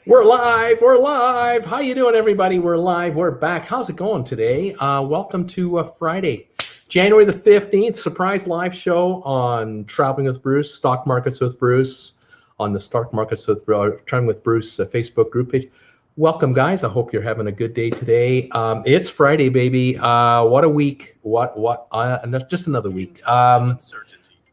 We're live. We're live. How you doing, everybody? We're live. We're back. How's it going today? Welcome to Friday, January the 15th, surprise live show on Traveling with Bruce, Stock Markets with Bruce, on the Stock Markets with Traveling with Bruce Facebook group page. Welcome, guys. I hope you're having a good day today. It's Friday, baby. What a week. Just another week.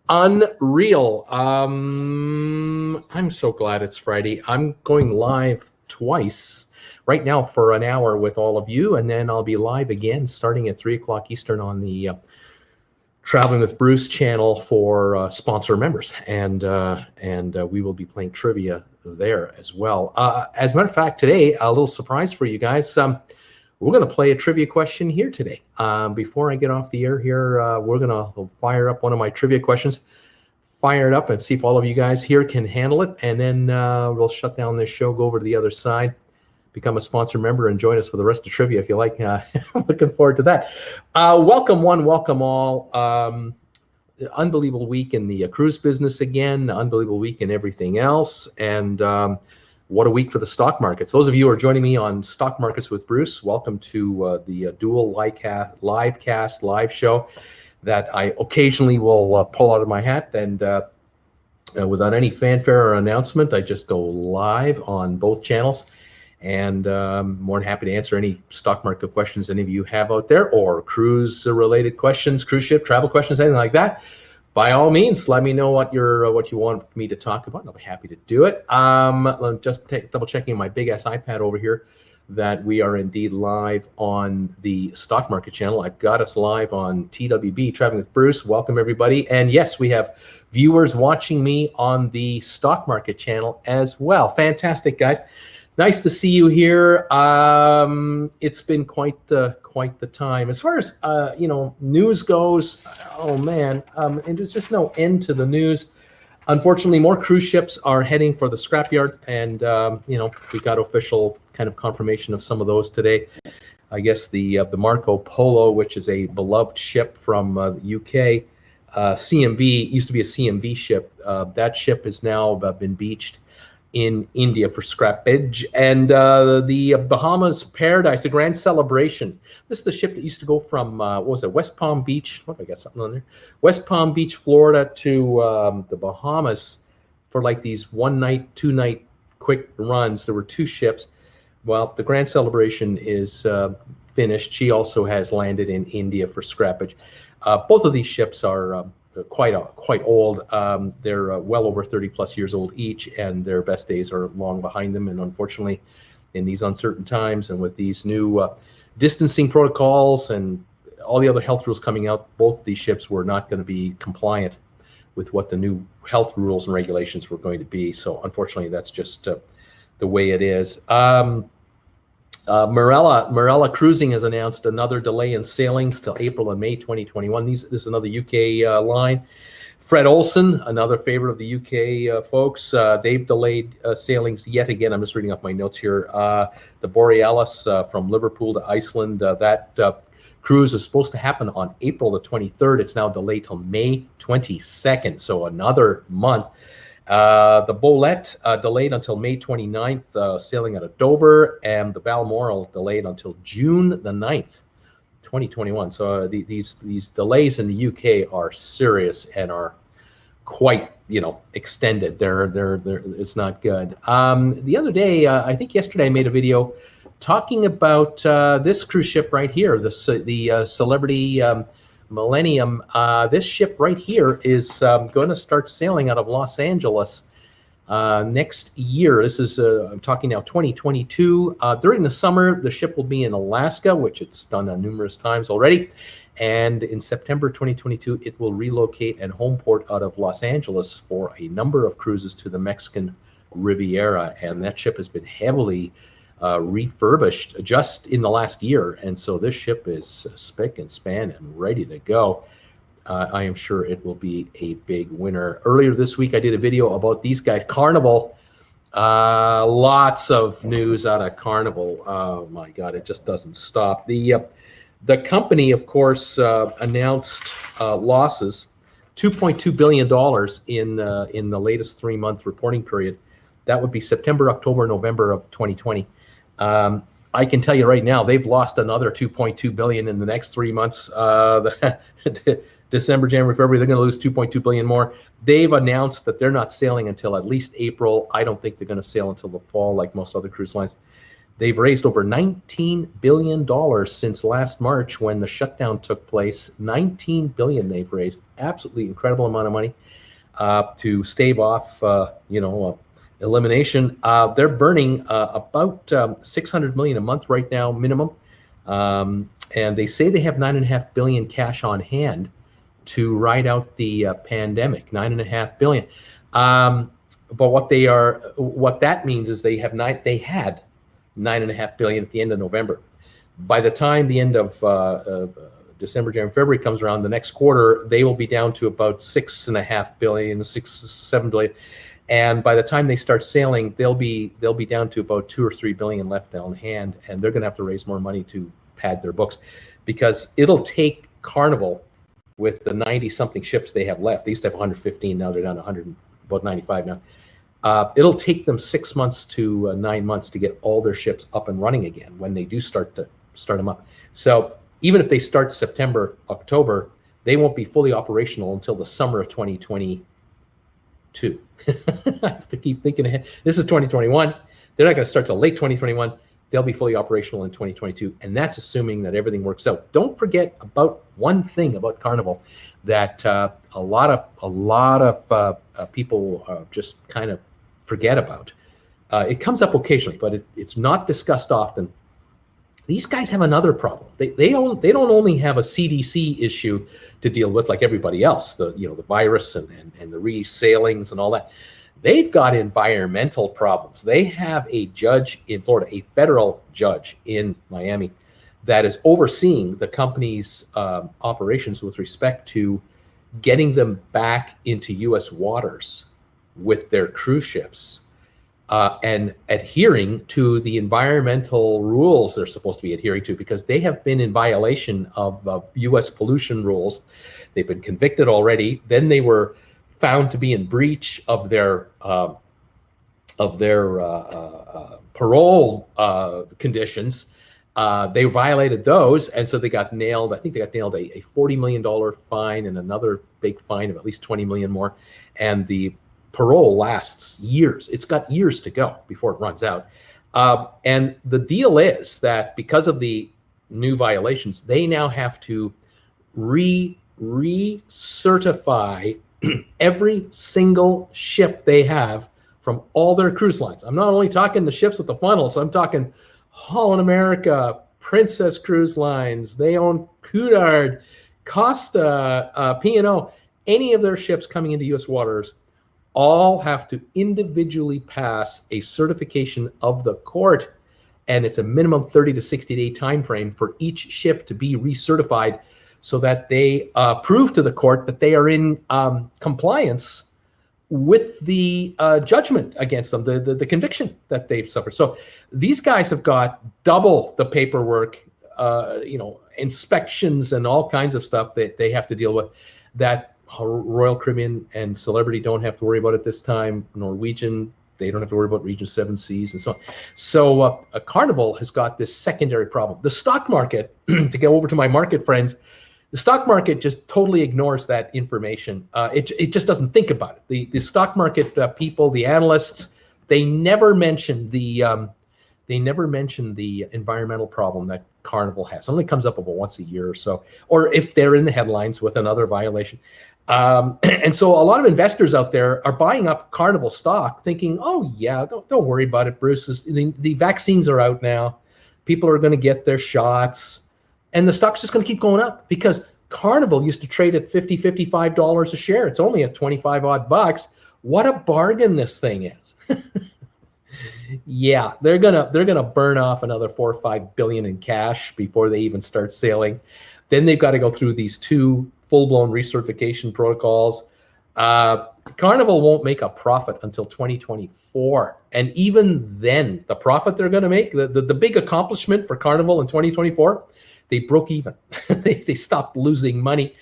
Unreal. I'm so glad it's Friday. I'm going live twice right now for an hour with all of you, and then I'll be live again starting at 3 o'clock Eastern on the Traveling with Bruce channel for sponsor members, and we will be playing trivia there as well. As a matter of fact, today, a little surprise for you guys. We're going to play a trivia question here today. Before I get off the air here, we're going to fire up one of my trivia questions, fire it up and see if all of you guys here can handle it. And then we'll shut down this show, go over to the other side, become a sponsor member, and join us for the rest of trivia if you like. I'm looking forward to that. Welcome one, welcome all. Unbelievable week in the cruise business again, unbelievable week in everything else. And what a week for the stock markets. Those of you who are joining me on Stock Markets with Bruce, welcome to the dual live show that I occasionally will pull out of my hat. And without any fanfare or announcement, I just go live on both channels. And more than happy to answer any stock market questions any of you have out there, or cruise-related questions, cruise ship travel questions, anything like that. By all means, let me know what you want me to talk about, and I'll be happy to do it. I'm just double checking my big ass iPad over here that we are indeed live on the stock market channel. I've got us live on TWB Traveling with Bruce. Welcome everybody, and yes, we have viewers watching me on the stock market channel as well. Fantastic, guys. Nice to see you here. It's been quite the time. As far as news goes, oh man, and there's just no end to the news. Unfortunately, more cruise ships are heading for the scrapyard, and we got official kind of confirmation of some of those today. I guess the Marco Polo, which is a beloved ship from the UK, CMV, used to be a CMV ship. That ship has now been beached in India for scrappage. And the Bahamas Paradise, the Grand Celebration. This is the ship that used to go from, West Palm Beach? What, I got something on there? West Palm Beach, Florida to the Bahamas for like these 1 night, 2 night quick runs. There were 2 ships. Well, the Grand Celebration is finished. She also has landed in India for scrappage. Both of these ships are quite old. They're well over 30 plus years old each, and their best days are long behind them. And unfortunately, in these uncertain times and with these new distancing protocols and all the other health rules coming out, both these ships were not going to be compliant with what the new health rules and regulations were going to be. So unfortunately, that's just the way it is. Marella Cruising has announced another delay in sailings till April and May 2021. This is another UK line. Fred Olsen, another favorite of the UK folks, they've delayed sailings yet again. I'm just reading off my notes here. The Borealis from Liverpool to Iceland, that cruise is supposed to happen on April the 23rd. It's now delayed till May 22nd, so another month. The Bolette delayed until May 29th, sailing out of Dover, and the Balmoral delayed until June the 9th, 2021. So these delays in the UK are serious and are quite extended. They're it's not good. The other day, I think yesterday, I made a video talking about this cruise ship right here, the Celebrity Millennium. This ship right here is going to start sailing out of Los Angeles next year. This is I'm talking now 2022. During the summer, the ship will be in Alaska, which it's done numerous times already. And in September 2022, it will relocate and home port out of Los Angeles for a number of cruises to the Mexican Riviera. And that ship has been heavily refurbished just in the last year, and so this ship is spick and span and ready to go. I am sure it will be a big winner. Earlier this week, I did a video about these guys, Carnival. Lots of news out of Carnival. Oh my God, it just doesn't stop. The company, of course, announced losses, $2.2 billion in the latest 3-month reporting period. That would be September, October, November of 2020. I can tell you right now, they've lost another 2.2 billion in the next 3 months. December, January, February, they're going to lose 2.2 billion more. They've announced that they're not sailing until at least April. I don't think they're going to sail until the fall, like most other cruise lines. They've raised over $19 billion since last March when the shutdown took place. $19 billion they've raised. Absolutely incredible amount of money to stave off, elimination. They're burning about 600 million a month right now, minimum. And they say they have 9.5 billion cash on hand to ride out the pandemic. 9.5 billion. But what that means is they had 9.5 billion at the end of November. By the time the end of December, January, February comes around, the next quarter, they will be down to about 6.5 billion, 7 billion. And by the time they start sailing, they'll be down to about 2 or 3 billion left on hand, and they're going to have to raise more money to pad their books, because it'll take Carnival, with the 90-something ships they have left. They used to have 115, now they're down to 100, about 95 now. It'll take them 6 months to 9 months to get all their ships up and running again when they do start them up. So even if they start September, October, they won't be fully operational until the summer of 2022. I have to keep thinking ahead. This is 2021. They're not going to start till late 2021. They'll be fully operational in 2022, and that's assuming that everything works out. Don't forget about one thing about Carnival that a lot of people just kind of forget about. It comes up occasionally, but it's not discussed often. These guys have another problem. They don't only have a CDC issue to deal with like everybody else, the virus and the resailings and all that. They've got environmental problems. They have a judge in Florida, a federal judge in Miami, that is overseeing the company's operations with respect to getting them back into U.S. waters with their cruise ships and adhering to the environmental rules they're supposed to be adhering to, because they have been in violation of U.S. pollution rules. They've been convicted already. Then they were found to be in breach of their parole conditions. They violated those, and so they got nailed. I think they got nailed a $40 million fine and another big fine of at least 20 million more. And the parole lasts years. It's got years to go before it runs out. And the deal is that because of the new violations, they now have to recertify every single ship they have from all their cruise lines. I'm not only talking the ships with the funnels. I'm talking Holland America, Princess Cruise Lines. They own Coudard, Costa, P&O. Any of their ships coming into U.S. waters all have to individually pass a certification of the court, and it's a minimum 30 to 60-day time frame for each ship to be recertified, so that they prove to the court that they are in compliance with the judgment against them, the conviction that they've suffered. So these guys have got double the paperwork, inspections and all kinds of stuff that they have to deal with, that Royal Caribbean and Celebrity don't have to worry about at this time. Norwegian, they don't have to worry about Region 7 Seas and so on. So Carnival has got this secondary problem. The stock market, to go over to my market friends, the stock market just totally ignores that information. It just doesn't think about it. The stock market people, the analysts, they never mention the environmental problem that Carnival has. It only comes up about once a year or so, or if they're in the headlines with another violation. And so a lot of investors out there are buying up Carnival stock, thinking, "Oh yeah, don't worry about it, Bruce. The vaccines are out now. People are going to get their shots." And the stock's just going to keep going up, because Carnival used to trade at $50, $55 a share. It's only at 25 odd bucks. What a bargain this thing is. Yeah, they're gonna burn off another 4 or 5 billion in cash before they even start sailing. Then they've got to go through these 2 full-blown recertification protocols. Carnival won't make a profit until 2024. And even then, the profit they're going to make, the big accomplishment for Carnival in 2024, they broke even. They stopped losing money.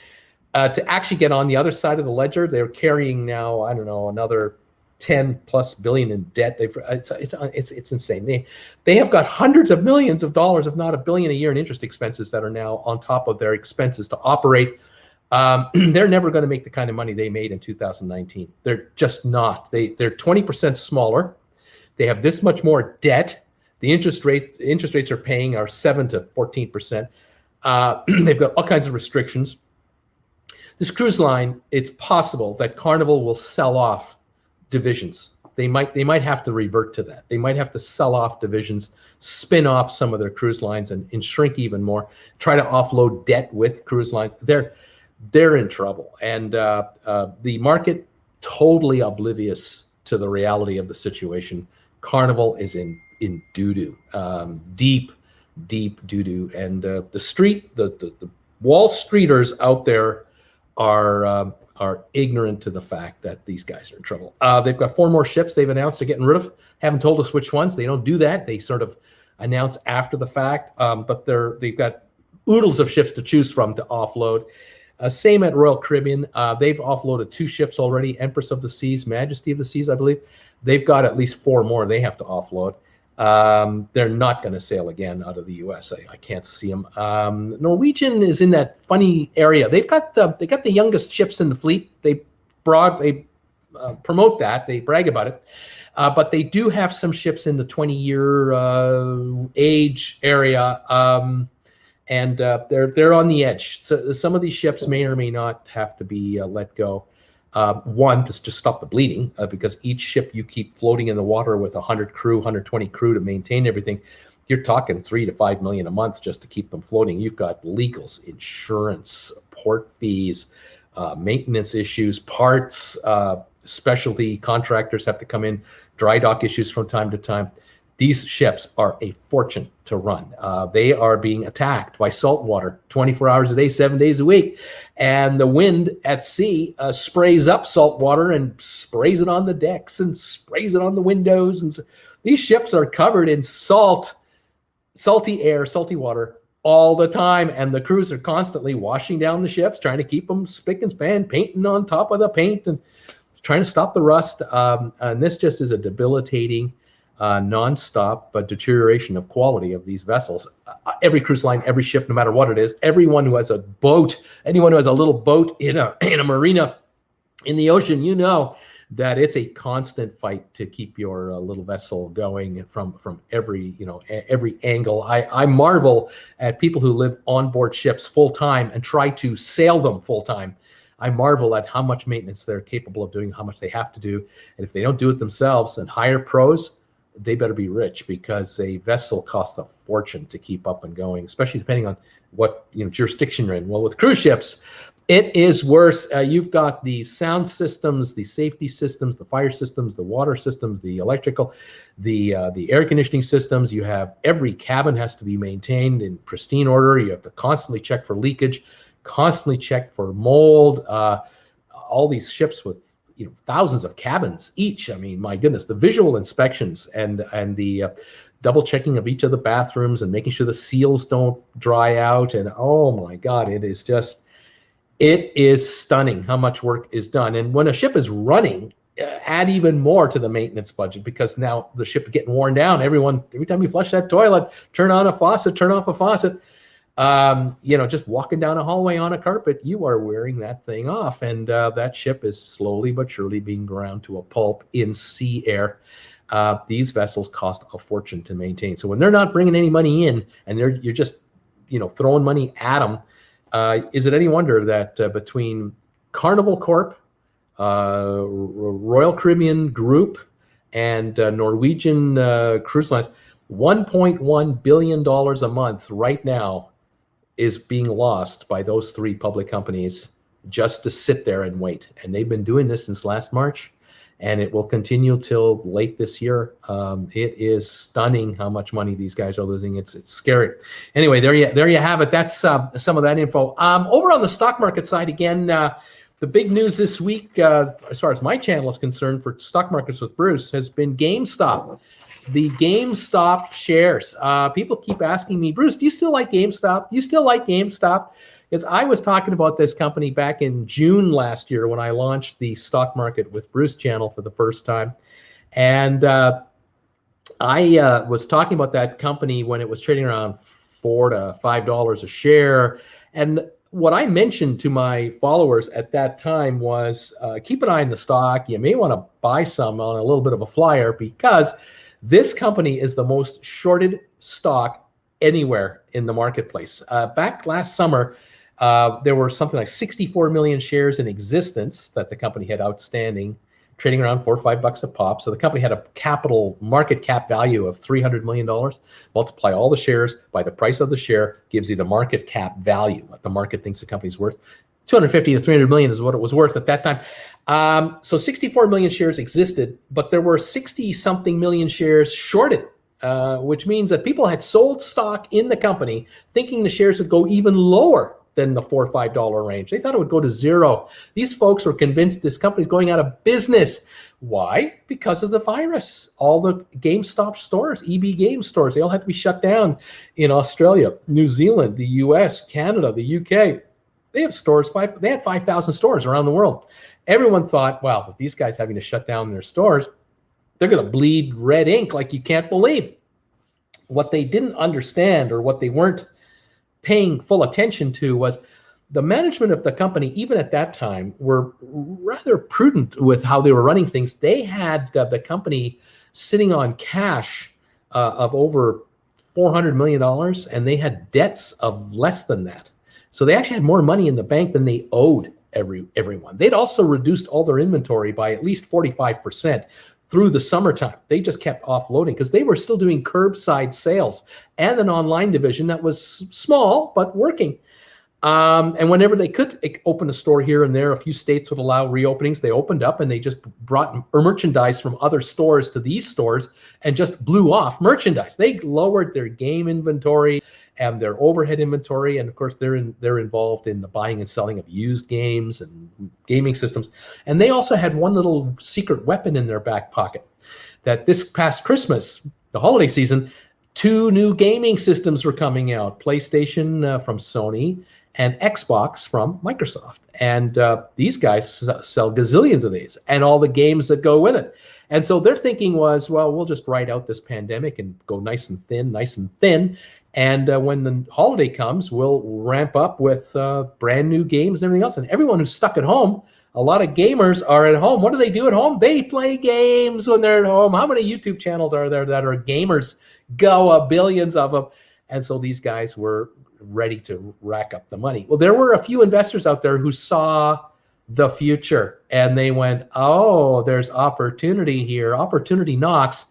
To actually get on the other side of the ledger, they're carrying now, I don't know, another 10+ billion in debt. It's insane. They have got hundreds of millions of dollars, if not $1 billion a year in interest expenses that are now on top of their expenses to operate. They're never going to make the kind of money they made in 2019. They're just not. They're 20% smaller. They have this much more debt. The interest rates are paying are 7 to 14%. They've got all kinds of restrictions. This cruise line, it's possible that Carnival will sell off divisions. They might have to revert to that. They might have to sell off divisions, spin off some of their cruise lines and shrink even more, try to offload debt with cruise lines. They're in trouble. And the market, totally oblivious to the reality of the situation. Carnival is in doo-doo, deep doo-doo. And the street, the Wall Streeters out there are ignorant to the fact that these guys are in trouble. They've got 4 more ships they've announced they're getting rid of. Haven't told us which ones. They don't do that. They sort of announce after the fact. But they've got oodles of ships to choose from to offload. Same at Royal Caribbean. They've offloaded 2 ships already, Empress of the Seas, Majesty of the Seas, I believe. They've got at least 4 more they have to offload. They're not going to sail again out of the U.S. I can't see them. Norwegian is in that funny area. They got the youngest ships in the fleet. They promote that. They brag about it. But they do have some ships in the 20-year age area. And they're on the edge. So some of these ships may or may not have to be let go. One, to just stop the bleeding, because each ship you keep floating in the water with 100 crew, 120 crew to maintain everything, you're talking $3 to $5 million a month just to keep them floating. You've got legals, insurance, port fees, maintenance issues, parts, specialty contractors have to come in, dry dock issues from time to time. These ships are a fortune to run. They are being attacked by salt water 24 hours a day, 7 days a week. And the wind at sea sprays up salt water and sprays it on the decks and sprays it on the windows. And so these ships are covered in salty air, salty water all the time. And the crews are constantly washing down the ships, trying to keep them spick and span, painting on top of the paint and trying to stop the rust. And this just is a debilitating non-stop deterioration of quality of these vessels. Every cruise line, every ship, no matter what it is, everyone who has a boat, anyone who has a little boat in a marina in the ocean, you know that it's a constant fight to keep your little vessel going from every angle. I marvel at people who live on board ships full time and try to sail them full time. I marvel at how much maintenance they're capable of doing, how much they have to do, and if they don't do it themselves and hire pros, they better be rich, because a vessel costs a fortune to keep up and going, especially depending on what jurisdiction you're in. Well, with cruise ships, it is worse. You've got the sound systems, the safety systems, the fire systems, the water systems, the electrical, the air conditioning systems. You have every cabin has to be maintained in pristine order. You have to constantly check for leakage, constantly check for mold. All these ships with thousands of cabins each. I mean, my goodness, the visual inspections and the double checking of each of the bathrooms and making sure the seals don't dry out. And oh my God, it is stunning how much work is done. And when a ship is running, add even more to the maintenance budget, because now the ship is getting worn down. Every time you flush that toilet, turn on a faucet, turn off a faucet. Just walking down a hallway on a carpet, you are wearing that thing off, and that ship is slowly but surely being ground to a pulp in sea air. These vessels cost a fortune to maintain. So when they're not bringing any money in, and you're just throwing money at them, is it any wonder that between Carnival Corp, Royal Caribbean Group, and Norwegian Cruise Lines, $1.1 billion a month right now is being lost by those 3 public companies just to sit there and wait. And they've been doing this since last March, and it will continue till late this year. It is stunning how much money these guys are losing. It's scary. Anyway, there you have it. That's some of that info. Over on the stock market side, again, the big news this week, as far as my channel is concerned, for Stock Markets with Bruce, has been GameStop. The GameStop shares. People keep asking me, Bruce, do you still like GameStop? Do you still like GameStop? because I was talking about this company back in June last year when I launched the Stock Market with Bruce channel for the first time. And I was talking about that company when it was trading around $4 to $5 a share. And what I mentioned to my followers at that time was keep an eye on the stock. You may want to buy some on a little bit of a flyer, because this company is the most shorted stock anywhere in the marketplace. Back last summer, there were something like 64 million shares in existence that the company had outstanding, trading around $4 or $5 a pop. So the company had a market cap value of $300 million. Multiply all the shares by the price of the share, gives you the market cap value, what the market thinks the company's worth. 250 to 300 million is what it was worth at that time. So 64 million shares existed, but there were 60 something million shares shorted, which means that people had sold stock in the company thinking the shares would go even lower than the $4 or $5 range. They thought it would go to zero. These folks were convinced this company's going out of business. Why? Because of the virus. All the Gamestop stores, EB Game stores, they all had to be shut down in Australia, New Zealand, the US, Canada, the UK. They have stores, they had 5,000 stores around the world. Everyone thought, well, with these guys having to shut down their stores, they're going to bleed red ink like you can't believe. What they didn't understand, or what they weren't paying full attention to, was the management of the company, even at that time, were rather prudent with how they were running things. They had the company sitting on cash of over $400 million, and they had debts of less than that. So they actually had more money in the bank than they owed everyone. They'd also reduced all their inventory by at least 45% through the summertime. They just kept offloading because they were still doing curbside sales and an online division that was small but working. And whenever they could open a store here and there, a few states would allow reopenings. They opened up and they just brought merchandise from other stores to these stores and just blew off merchandise. They lowered their game inventory and their overhead inventory, and of course they're involved in the buying and selling of used games and gaming systems. And they also had one little secret weapon in their back pocket, that this past Christmas, the holiday season, 2 new gaming systems were coming out: PlayStation from Sony and Xbox from Microsoft. And these guys sell gazillions of these and all the games that go with it. And so their thinking was, well, we'll just ride out this pandemic and go nice and thin. And when the holiday comes, we'll ramp up with brand new games and everything else. And everyone who's stuck at home, a lot of gamers are at home. What do they do at home? They play games when they're at home. How many YouTube channels are there that are gamers? Billions of them. And so these guys were ready to rack up the money. Well, there were a few investors out there who saw the future, and they went, oh, there's opportunity here. Opportunity knocks.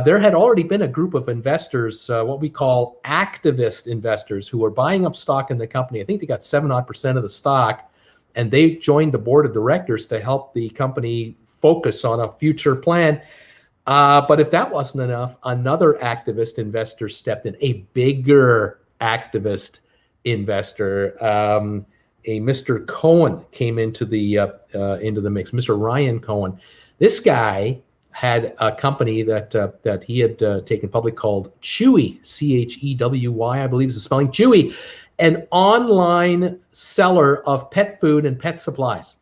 There had already been a group of investors, what we call activist investors, who were buying up stock in the company. I think they got 7% of the stock, and they joined the board of directors to help the company focus on a future plan. But if that wasn't enough, another activist investor stepped in, a bigger activist investor. A Mr. Cohen came into the mix, Mr. Ryan Cohen. This guy had a company that he had taken public called Chewy, Chewy, I believe is the spelling, Chewy, an online seller of pet food and pet supplies.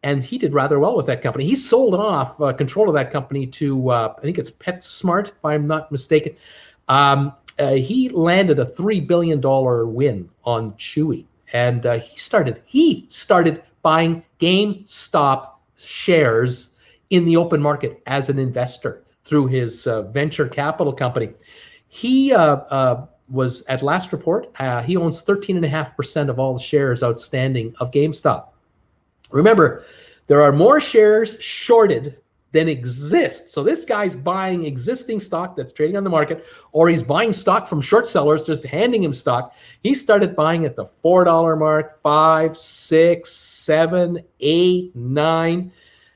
And he did rather well with that company. He sold off control of that company to, I think it's PetSmart, if I'm not mistaken. He landed a $3 billion win on Chewy. And he started buying GameStop shares in the open market as an investor through his venture capital company. He was, at last report, he owns 13.5% of all the shares outstanding of GameStop. Remember, there are more shares shorted than exist. So this guy's buying existing stock that's trading on the market, or he's buying stock from short sellers, just handing him stock. He started buying at the $4 mark, 5, 6, 7, 8, 9.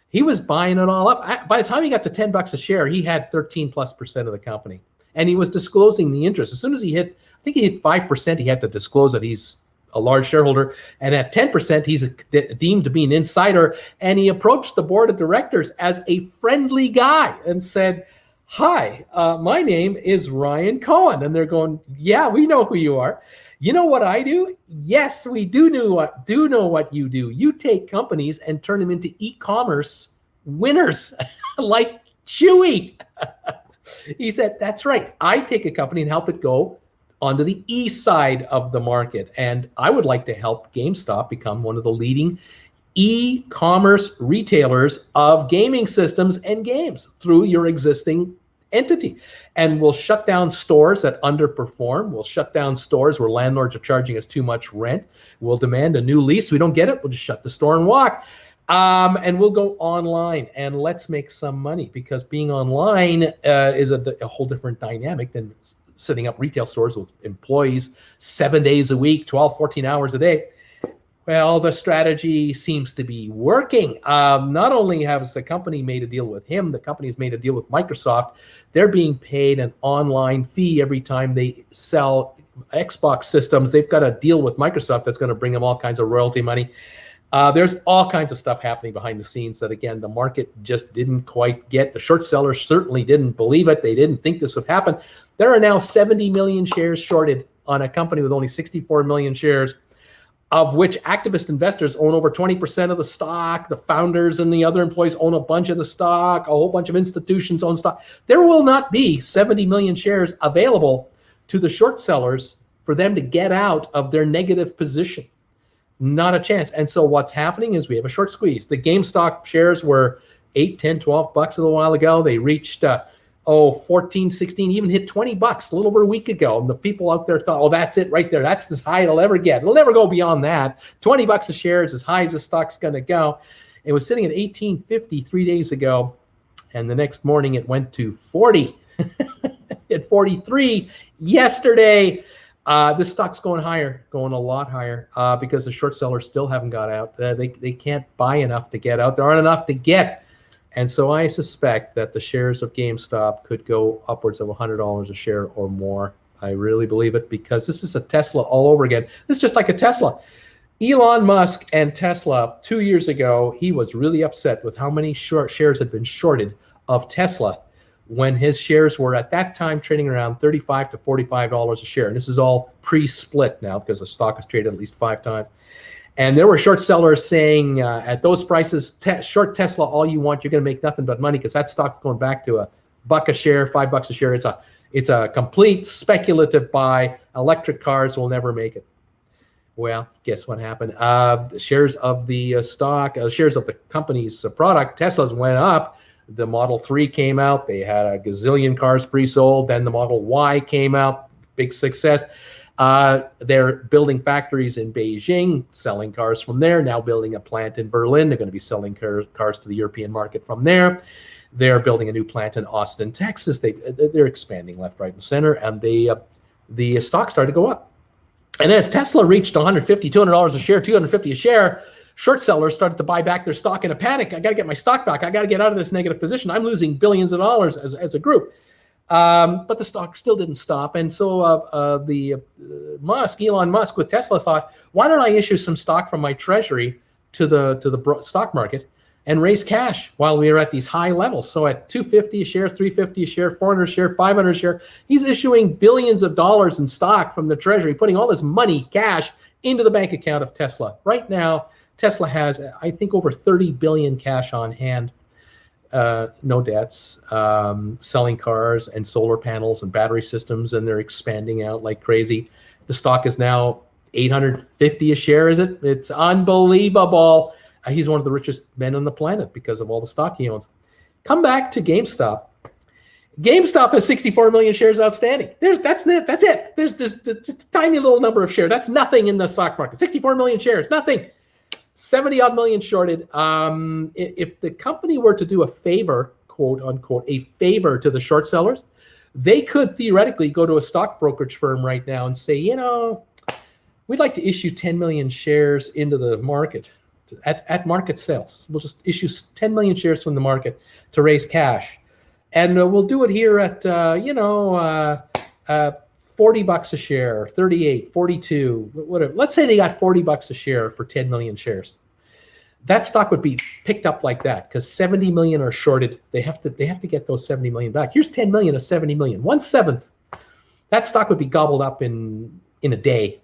He was buying it all up. By the time he got to $10 a share, he had 13+% of the company. And he was disclosing the interest. As soon as he hit, I think he hit 5%, he had to disclose that he's a large shareholder. And at 10%, he's deemed to be an insider. And he approached the board of directors as a friendly guy and said, hi, my name is Ryan Cohen. And they're going, yeah, we know who you are. You know what I do? Yes, we do know what you do. You take companies and turn them into e-commerce winners like Chewy. He said, that's right. I take a company and help it go onto the east side of the market. And I would like to help GameStop become one of the leading e-commerce retailers of gaming systems and games through your existing entity. And we'll shut down stores that underperform. We'll shut down stores where landlords are charging us too much rent. We'll demand a new lease. We don't get it, we'll just shut the store and walk. And we'll go online and let's make some money, because being online is a whole different dynamic than setting up retail stores with employees 7 days a week, 12, 14 hours a day. Well, the strategy seems to be working. Not only has the company made a deal with him, the company's made a deal with Microsoft. They're being paid an online fee every time they sell Xbox systems. They've got a deal with Microsoft that's going to bring them all kinds of royalty money. There's all kinds of stuff happening behind the scenes that, again, the market just didn't quite get. The short sellers certainly didn't believe it. They didn't think this would happen. There are now 70 million shares shorted on a company with only 64 million shares, of which activist investors own over 20% of the stock. The founders and the other employees own a bunch of the stock. A whole bunch of institutions own stock. There will not be 70 million shares available to the short sellers for them to get out of their negative position. Not a chance. And so what's happening is we have a short squeeze. The GameStop shares were 8, 10, 12 bucks a little while ago. They reached 14, 16, even hit 20 bucks a little over a week ago. And the people out there thought, oh, that's it right there. That's as high it'll ever get. It'll never go beyond that. 20 bucks a share is as high as the stock's going to go. It was sitting at 18.50 3 days ago. And the next morning it went to 40 at 43 yesterday. This stock's going higher, going a lot higher, because the short sellers still haven't got out. They can't buy enough to get out. There aren't enough to get. And so I suspect that the shares of GameStop could go upwards of $100 a share or more. I really believe it, because this is a Tesla all over again. This is just like a Tesla. Elon Musk and Tesla, 2 years ago, he was really upset with how many shares had been shorted of Tesla when his shares were at that time trading around $35 to $45 a share. And this is all pre-split now, because the stock is traded at least 5 times. And there were short sellers saying, at those prices, short Tesla all you want, you're going to make nothing but money, because that stock's going back to $1 a share, $5 a share. It's a complete speculative buy. Electric cars will never make it. Well, guess what happened? The shares of the stock, shares of the company's product, Tesla's went up. The Model 3 came out. They had a gazillion cars pre-sold. Then the Model Y came out. Big success. They're building factories in Beijing, selling cars from there. Now building a plant in Berlin. They're going to be selling cars to the European market from there. They're building a new plant in Austin, Texas. They're expanding left, right, and center. And the stock started to go up. And as Tesla reached $150, $200 a share, $250 a share, short sellers started to buy back their stock in a panic. I got to get my stock back. I got to get out of this negative position. I'm losing billions of dollars as a group. But the stock still didn't stop. And so Elon Musk with Tesla thought, why don't I issue some stock from my treasury to the stock market and raise cash while we are at these high levels? So at $250 a share, $350 a share, $400 a share, $500 a share, he's issuing billions of dollars in stock from the treasury, putting all this money, cash, into the bank account of Tesla. Right now, Tesla has, I think, over 30 billion cash on hand. No debts, selling cars and solar panels and battery systems, and they're expanding out like crazy. The stock is now $850 a share, is it? It's unbelievable. He's one of the richest men on the planet because of all the stock he owns. Come back to GameStop. GameStop has 64 million shares outstanding. That's it. There's just a tiny little number of shares. That's nothing in the stock market. 64 million shares, nothing. 70 odd million shorted. If the company were to do a favor, quote unquote, a favor to the short sellers, they could theoretically go to a stock brokerage firm right now and say, we'd like to issue 10 million shares into the market at market sales. We'll just issue 10 million shares from the market to raise cash. And we'll do it here at, 40 bucks a share, 38, 42, whatever. Let's say they got 40 bucks a share for 10 million shares. that stock would be picked up like that because 70 million are shorted. They have to get those 70 million back. Here's 10 million of 70 million, 1/7. That stock would be gobbled up in a day.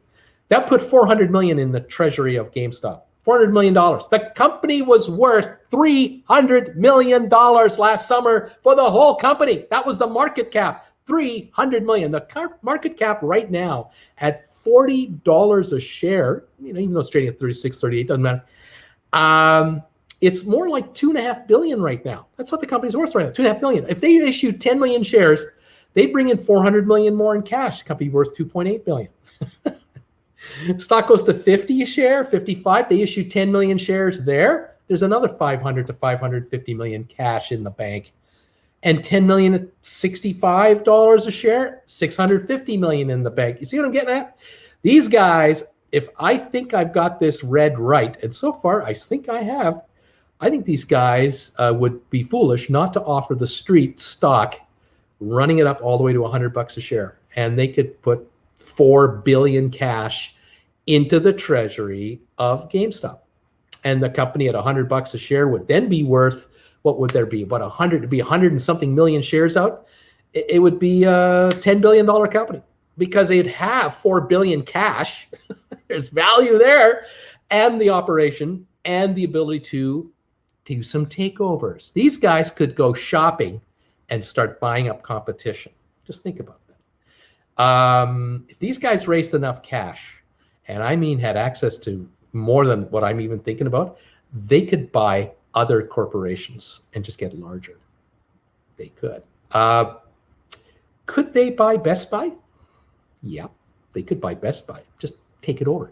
That put 400 million in the treasury of GameStop. $400 million. The company was worth $300 million last summer for the whole company. That was the market cap. 300 million. The market cap right now at $40 a share, even though it's trading at 36, 38, doesn't matter. It's more like 2.5 billion right now. That's what the company's worth right now, 2.5 billion. If they issued 10 million shares, they bring in 400 million more in cash. The company worth 2.8 billion. Stock goes to 50 a share, 55. They issue 10 million shares there. There's another 500 to 550 million cash in the bank. And 10 million at $65 a share, 650 million in the bank. You see what I'm getting at? These guys, if I think I've got this read right, and so far I think I have, I think these guys would be foolish not to offer the street stock, running it up all the way to $100 a share. And they could put 4 billion cash into the treasury of GameStop. And the company at $100 a share would then be worth, what would there be? About 100, to be 100 and something million shares out. It would be a $10 billion company because they'd have 4 billion cash. There's value there, and the operation and the ability to do some takeovers. These guys could go shopping and start buying up competition. Just think about that. If these guys raised enough cash, and I mean had access to more than what I'm even thinking about, they could buy other corporations and just get larger. They could. Could they buy Best Buy? Yeah, they could buy Best Buy. Just take it over.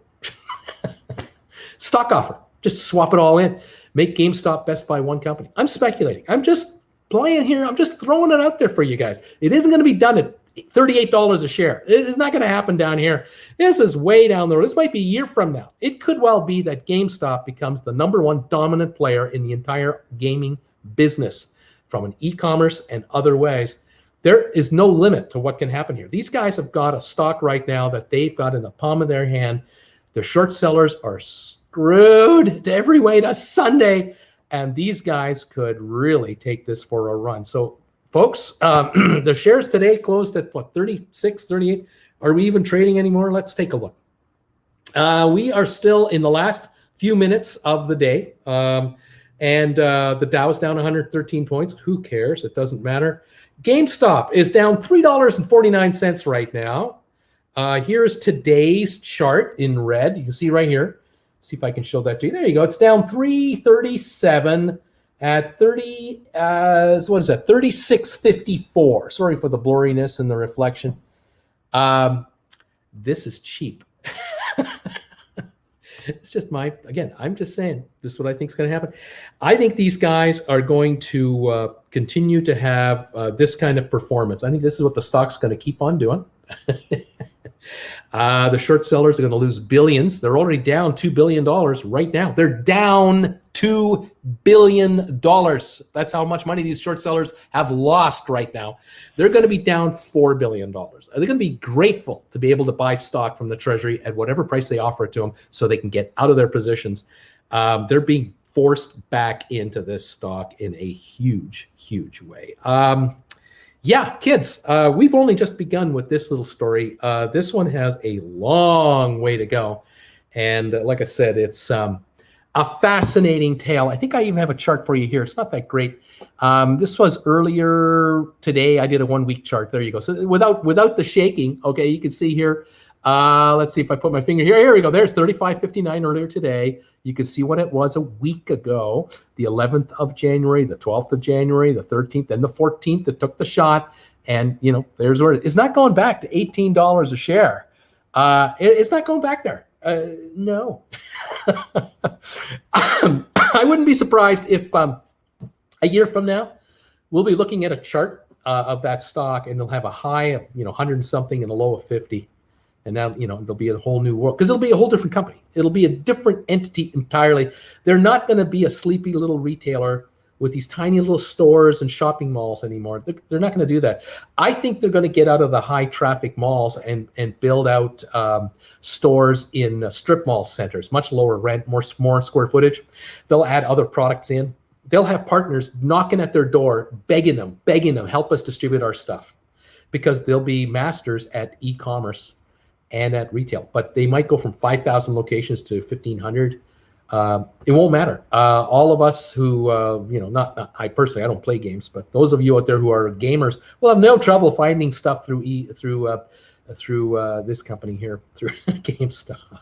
Stock offer. Just swap it all in. Make GameStop, Best Buy one company. I'm speculating. I'm just playing here. I'm just throwing it out there for you guys. It isn't going to be done at $38 a share. It's not going to happen down here. This is way down the road. This might be a year from now. It could well be that GameStop becomes the #1 dominant player in the entire gaming business from an e-commerce and other ways. There is no limit to what can happen here. These guys have got a stock right now that they've got in the palm of their hand. The short sellers are screwed to every way to Sunday, and these guys could really take this for a run. So folks, the shares today closed at what, 36, 38? Are we even trading anymore? Let's take a look. We are still in the last few minutes of the day. And the Dow's down 113 points. Who cares? It doesn't matter. GameStop is down $3.49 right now. Here is today's chart in red. You can see right here. See if I can show that to you. There you go. It's down 337 at 30. What is that? 36.54. Sorry for the blurriness and the reflection. This is cheap. It's just I'm just saying, this is what I think is going to happen. I think these guys are going to continue to have this kind of performance. I think this is what the stock's going to keep on doing. The short sellers are going to lose billions. They're already down $2 billion right now. They're down $2 billion. That's how much money these short sellers have lost right now. They're going to be down $4 billion. They're going to be grateful to be able to buy stock from the Treasury at whatever price they offer it to them so they can get out of their positions. They're being forced back into this stock in a huge, huge way. Yeah, kids, we've only just begun with this little story. This one has a long way to go. And like I said, it's a fascinating tale. I think I even have a chart for you here. It's not that great. This was earlier today. I did a 1 week chart. There you go. So without the shaking, okay, you can see here. Let's see if I put my finger here. Here we go. There's 35.59 earlier today. You can see what it was a week ago, the 11th of January, the 12th of January, the 13th, and the 14th that took the shot. And, there's where it's not going back to $18 a share. It's not going back there. No. I wouldn't be surprised if a year from now, we'll be looking at a chart of that stock, and they'll have a high of 100 and something and a low of 50. And now, there'll be a whole new world because it'll be a whole different company. It'll be a different entity entirely. They're not going to be a sleepy little retailer with these tiny little stores and shopping malls anymore. They're not going to do that. I think they're going to get out of the high traffic malls and build out stores in strip mall centers, much lower rent, more square footage. They'll add other products in. They'll have partners knocking at their door, begging them, help us distribute our stuff, because they'll be masters at e-commerce and at retail. But they might go from 5,000 locations to 1,500. It won't matter. All of us who, not I personally, I don't play games, but those of you out there who are gamers will have no trouble finding stuff through this company here, through Gamestop.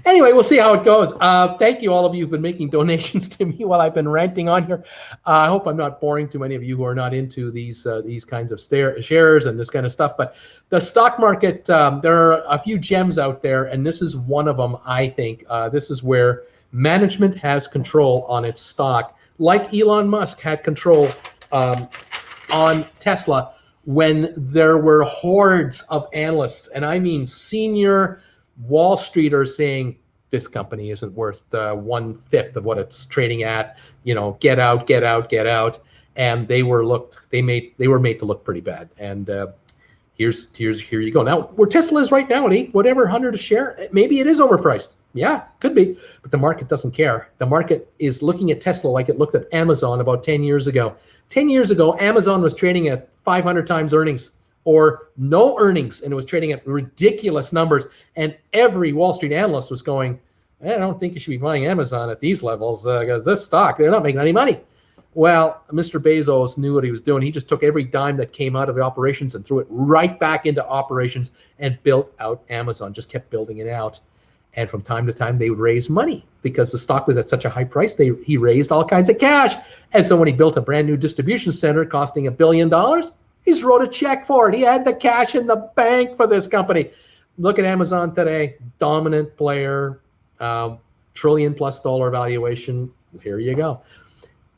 Anyway, we'll see how it goes. Thank you, all of you who've been making donations to me while I've been ranting on here. I hope I'm not boring too many of you who are not into these kinds of shares and this kind of stuff. But the stock market, there are a few gems out there, and this is one of them, I think. This is where management has control on its stock, like Elon Musk had control on Tesla when there were hordes of analysts, and I mean senior Wall Streeters, saying this company isn't worth 1/5 of what it's trading at. Get out, get out, get out. And they were made to look pretty bad. And here you go. Now, where Tesla is right now at 100 a share, maybe it is overpriced. Yeah, could be, but the market doesn't care. The market is looking at Tesla like it looked at Amazon about 10 years ago. 10 years ago, Amazon was trading at 500 times earnings, or no earnings, and it was trading at ridiculous numbers. And every Wall Street analyst was going, I don't think you should be buying Amazon at these levels, because this stock, they're not making any money. Well, Mr. Bezos knew what he was doing. He just took every dime that came out of the operations and threw it right back into operations and built out Amazon, just kept building it out. And from time to time, they would raise money because the stock was at such a high price. He raised all kinds of cash. And so when he built a brand new distribution center costing $1 billion, he's wrote a check for it. He had the cash in the bank for this company. Look at Amazon today, dominant player, $1 trillion+ valuation. Here you go.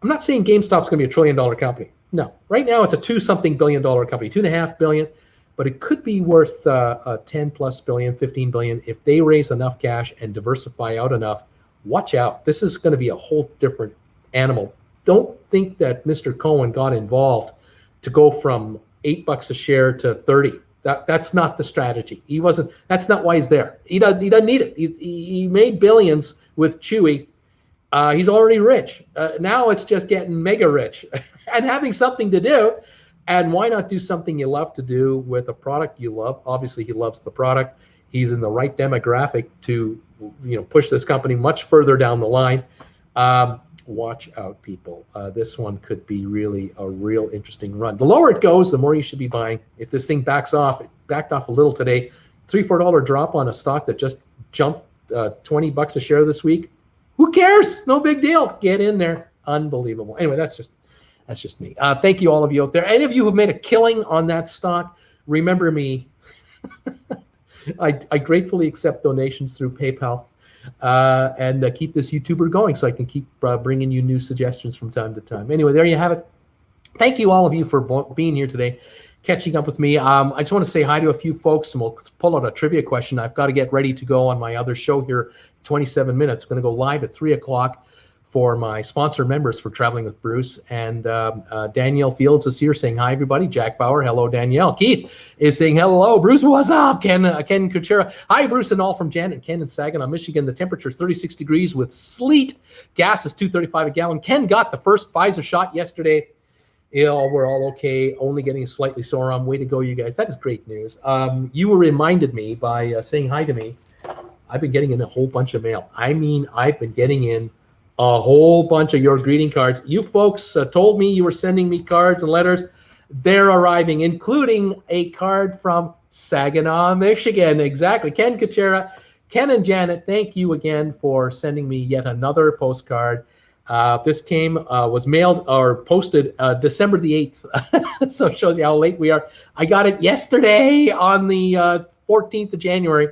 I'm not saying GameStop's going to be $1 trillion company. No, right now it's a $2-something billion company, $2.5 billion, but it could be worth $10+ billion, $15 billion if they raise enough cash and diversify out enough. Watch out. This is going to be a whole different animal. Don't think that Mr. Cohen got involved to go from $8 a share to 30. That's not the strategy. He wasn't. That's not why he's there. He doesn't need it. He made billions with Chewy. He's already rich. Now it's just getting mega rich and having something to do. And why not do something you love to do with a product you love? Obviously, he loves the product. He's in the right demographic to push this company much further down the line. Watch out, people. This one could be really a real interesting run. The lower it goes, the more you should be buying. If this thing backs off, it backed off a little today, $3-4 drop on a stock that just jumped $20 a share this week. Who cares? No big deal. Get in there. Unbelievable. Anyway, that's just me. Thank you, all of you out there. Any of you who've made a killing on that stock, remember me. I gratefully accept donations through PayPal. And keep this YouTuber going so I can keep bringing you new suggestions from time to time. Anyway, there you have it. Thank you, all of you, for being here today, catching up with me. I just want to say hi to a few folks, and we'll pull out a trivia question. I've got to get ready to go on my other show here, 27 minutes. I'm going to go live at 3 o'clock for my sponsor members for Traveling with Bruce. And Danielle Fields is here saying hi, everybody. Jack Bauer, hello, Danielle. Keith is saying hello. Bruce, what's up? Ken Kuchera. Hi, Bruce, and all from Janet, Ken, and Saginaw, Michigan. The temperature is 36 degrees with sleet. Gas is $2.35 a gallon. Ken got the first Pfizer shot yesterday. We're all okay, only getting a slightly sore arm. Way to go, you guys. That is great news. You reminded me by saying hi to me. I've been getting in a whole bunch of mail. I mean, I've been getting in a whole bunch of your greeting cards. You folks told me you were sending me cards and letters. They're arriving, including a card from Saginaw, Michigan. Exactly. Ken Kuchera, Ken and Janet, thank you again for sending me yet another postcard. This was mailed or posted December the 8th. So it shows you how late we are. I got it yesterday on the 14th of January.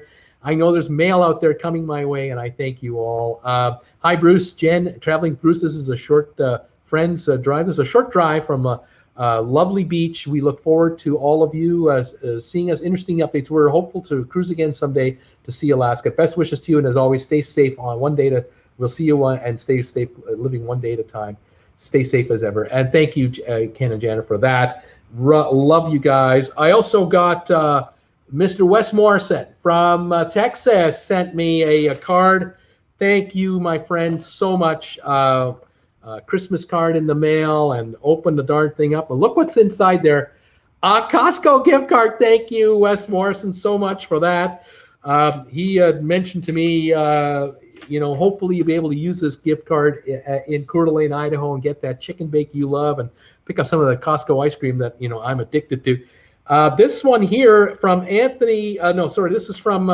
I know there's mail out there coming my way, and I thank you all. Hi, Bruce, Jen, Traveling with Bruce. This is a short friends drive. This is a short drive from a lovely beach. We look forward to all of you seeing us. Interesting updates. We're hopeful to cruise again someday to see Alaska. Best wishes to you, and as always, stay safe on one day. We'll see you and stay safe, living one day at a time. stay safe as ever. And thank you, Ken and Janet, for that. Love you guys. I also got Mr. Wes Morrison from Texas sent me a card. Thank you, my friend, so much. Christmas card in the mail, and open the darn thing up. And look what's inside there. Costco gift card. Thank you, Wes Morrison, so much for that. He mentioned to me, hopefully you'll be able to use this gift card in Coeur d'Alene, Idaho, and get that chicken bake you love, and pick up some of the Costco ice cream that I'm addicted to. This one here from Anthony. This is from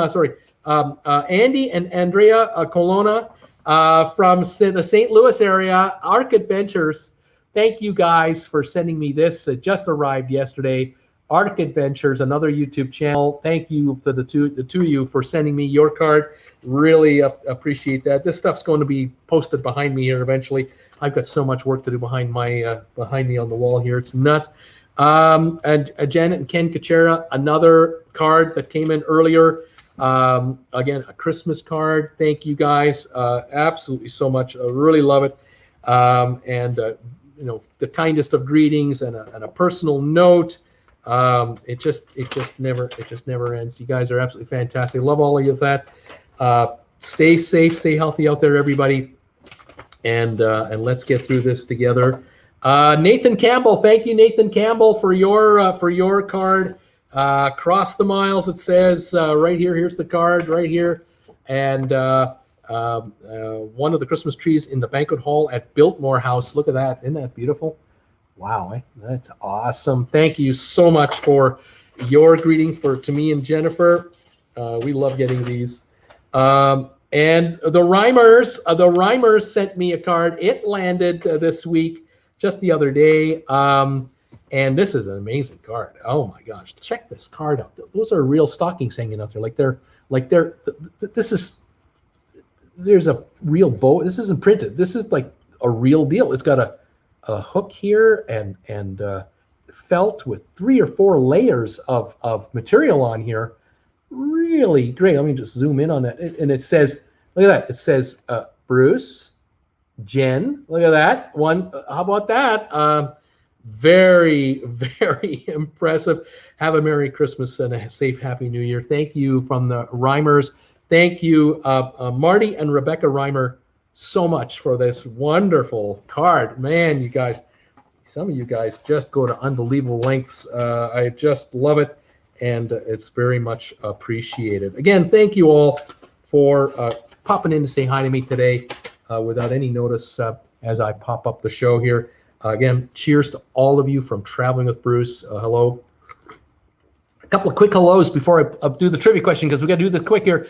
Andy and Andrea Colonna from the St. Louis area. Arc Adventures. Thank you guys for sending me this. It just arrived yesterday. Arc Adventures, another YouTube channel. Thank you for the two of you for sending me your card. Really appreciate that. This stuff's going to be posted behind me here eventually. I've got so much work to do behind me on the wall here. It's nuts. And Janet and Ken Kachera, another card that came in earlier. Again, a Christmas card. Thank you guys absolutely so much. I really love it. The kindest of greetings and a personal note. It just never ends. You guys are absolutely fantastic. Love all of you that. Stay safe, stay healthy out there, everybody. And let's get through this together. Nathan Campbell, thank you, Nathan Campbell, for your card. Cross the miles, it says right here. Here's the card right here, and one of the Christmas trees in the banquet hall at Biltmore House. Look at that! Isn't that beautiful? Wow, that's awesome. Thank you so much for your greeting to me and Jennifer. We love getting these. And the Rhymers sent me a card. It landed this week, just the other day. And this is an amazing card. Oh my gosh, check this card out. Those are real stockings hanging out there. There's a real bow. This isn't printed. This is like a real deal. It's got a hook here and felt with 3 or 4 layers of material on here. Really great. Let me just zoom in on that. And it says, look at that. It says Bruce, Jen. Look at that one. How about that? Very, very impressive. Have a Merry Christmas and a safe, Happy New Year. Thank you from the Rhymers. Thank you, Marty and Rebecca Rhymer, so much for this wonderful card. Man, you guys, some of you guys just go to unbelievable lengths. I just love it, and it's very much appreciated. Again, thank you all for popping in to say hi to me today without any notice as I pop up the show here. Again, cheers to all of you from Traveling with Bruce. Hello. A couple of quick hellos before I do the trivia question, because we got to do the quick here.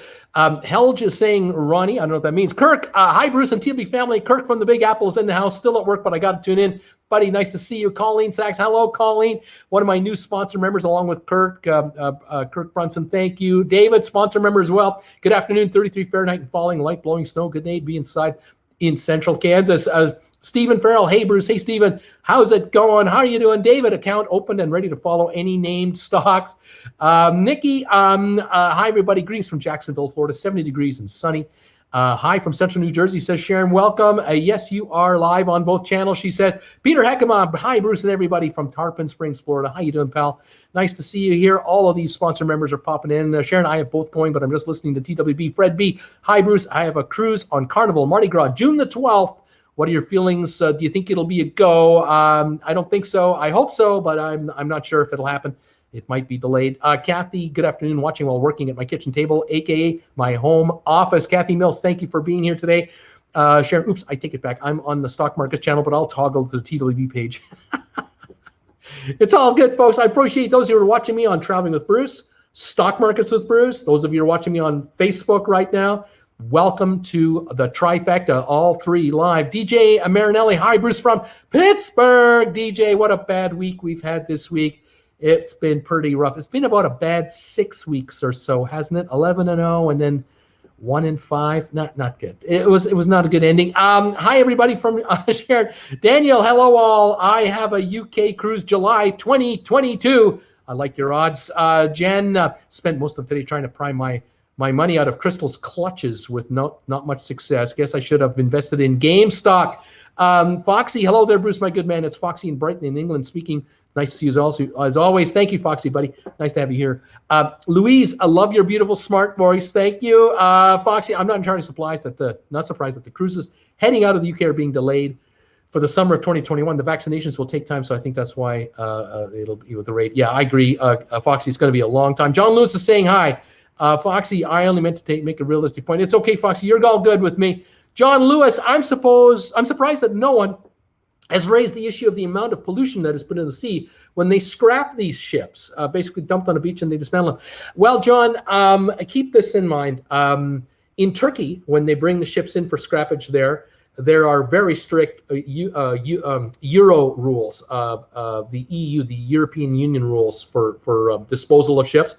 Helge is saying, Ronnie, I don't know what that means. Kirk, hi, Bruce and TWB family. Kirk from the Big Apple is in the house, still at work, but I got to tune in. Buddy, nice to see you. Colleen Sachs, hello, Colleen. One of my new sponsor members, along with Kirk, Kirk Brunson, thank you. David, sponsor member as well. Good afternoon, 33 Fahrenheit and falling, light blowing snow. Good day to be inside in central Kansas. Stephen Farrell, hey, Bruce. Hey, Stephen. How's it going? How are you doing? David, account opened and ready to follow any named stocks. Nikki, hi, everybody. Greetings from Jacksonville, Florida, 70 degrees and sunny. Hi from Central New Jersey, says Sharon. Welcome. Yes, you are live on both channels, she says. Peter Heckema, hi, Bruce and everybody from Tarpon Springs, Florida. How you doing, pal? Nice to see you here. All of these sponsor members are popping in. Sharon and I have both going, but I'm just listening to TWB. Fred B, hi, Bruce. I have a cruise on Carnival, Mardi Gras, June the 12th. What are your feelings? Do you think it'll be a go? I don't think so. I hope so, but I'm not sure if it'll happen. It might be delayed. Kathy, good afternoon, watching while working at my kitchen table, a.k.a. my home office. Kathy Mills, thank you for being here today. Sharon, oops, I take it back. I'm on the stock market channel, but I'll toggle to the TWB page. It's all good, folks. I appreciate those who are watching me on Traveling with Bruce, Stock Markets with Bruce. Those of you who are watching me on Facebook right now, welcome to the trifecta, all three live. DJ Marinelli, hi, Bruce from Pittsburgh. DJ, what a bad week we've had this week. It's been pretty rough. It's been about a bad 6 weeks or so, hasn't it? 11-0 and then 1-5. Not good. It was not a good ending. Hi, everybody from Sharon. Daniel, hello all. I have a UK cruise July 2022. I like your odds. Jen spent most of today trying to prime my money out of Crystal's clutches with not much success. Guess I should have invested in GameStop. Foxy, hello there, Bruce, my good man. It's Foxy in Brighton in England speaking. Nice to see you as always. Thank you, Foxy, buddy. Nice to have you here. Louise, I love your beautiful smart voice. Thank you. Foxy, I'm not entirely surprised that the cruises heading out of the UK are being delayed for the summer of 2021. The vaccinations will take time, so I think that's why it'll be with the rate. Yeah, I agree. Foxy, it's going to be a long time. John Lewis is saying hi. Foxy, I only meant to make a realistic point. It's okay, Foxy. You're all good with me. John Lewis, I'm surprised that no one has raised the issue of the amount of pollution that is put in the sea when they scrap these ships, basically dumped on a beach and they dismantle them. Well, John, keep this in mind. In Turkey, when they bring the ships in for scrappage there are very strict Euro rules, the EU, the European Union rules for disposal of ships.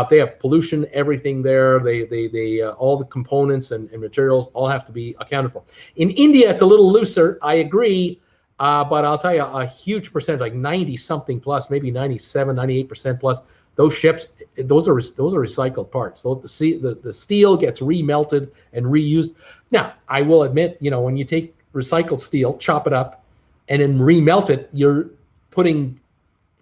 They have pollution, everything there. They all the components and materials all have to be accounted for. In India, it's a little looser. I agree. But I'll tell you, a huge percent, like 90 something plus, maybe 97, 98% plus, those ships, those are recycled parts. So the steel gets remelted and reused. Now, I will admit, when you take recycled steel, chop it up, and then remelt it, you're putting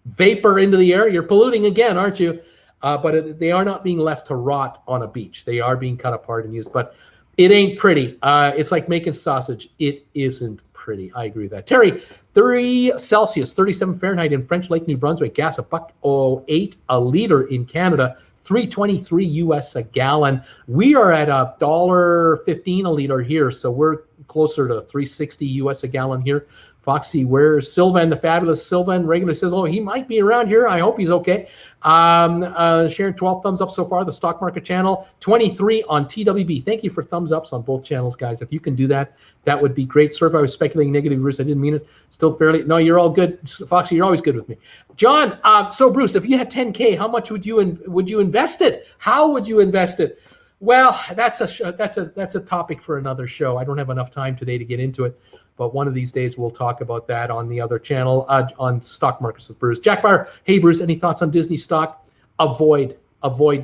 vapor into the air. You're polluting again, aren't you? But they are not being left to rot on a beach. They are being cut apart and used. But it ain't pretty. It's like making sausage. It isn't pretty. I agree with that. Terry, 30 Celsius, 37 Fahrenheit in French Lake, New Brunswick. Gas $1.08 a liter in Canada. $3.23 US a gallon. We are at $1.15 a liter here, so we're closer to $3.60 US a gallon here. Foxy, where's Sylvan, the fabulous Sylvan? Regular says, oh, he might be around here. I hope he's okay. Sharon, 12 thumbs up so far. The stock market channel, 23 on TWB. Thank you for thumbs ups on both channels, guys. If you can do that, that would be great. Sorry if I was speculating negative, Bruce. I didn't mean it. Still fairly. No, you're all good. Foxy, you're always good with me. John, so Bruce, if you had 10K, how much would you invest it? How would you invest it? Well, that's a topic for another show. I don't have enough time today to get into it. But one of these days, we'll talk about that on the other channel, on Stock Markets with Bruce. Jack Bauer, hey, Bruce, any thoughts on Disney stock? Avoid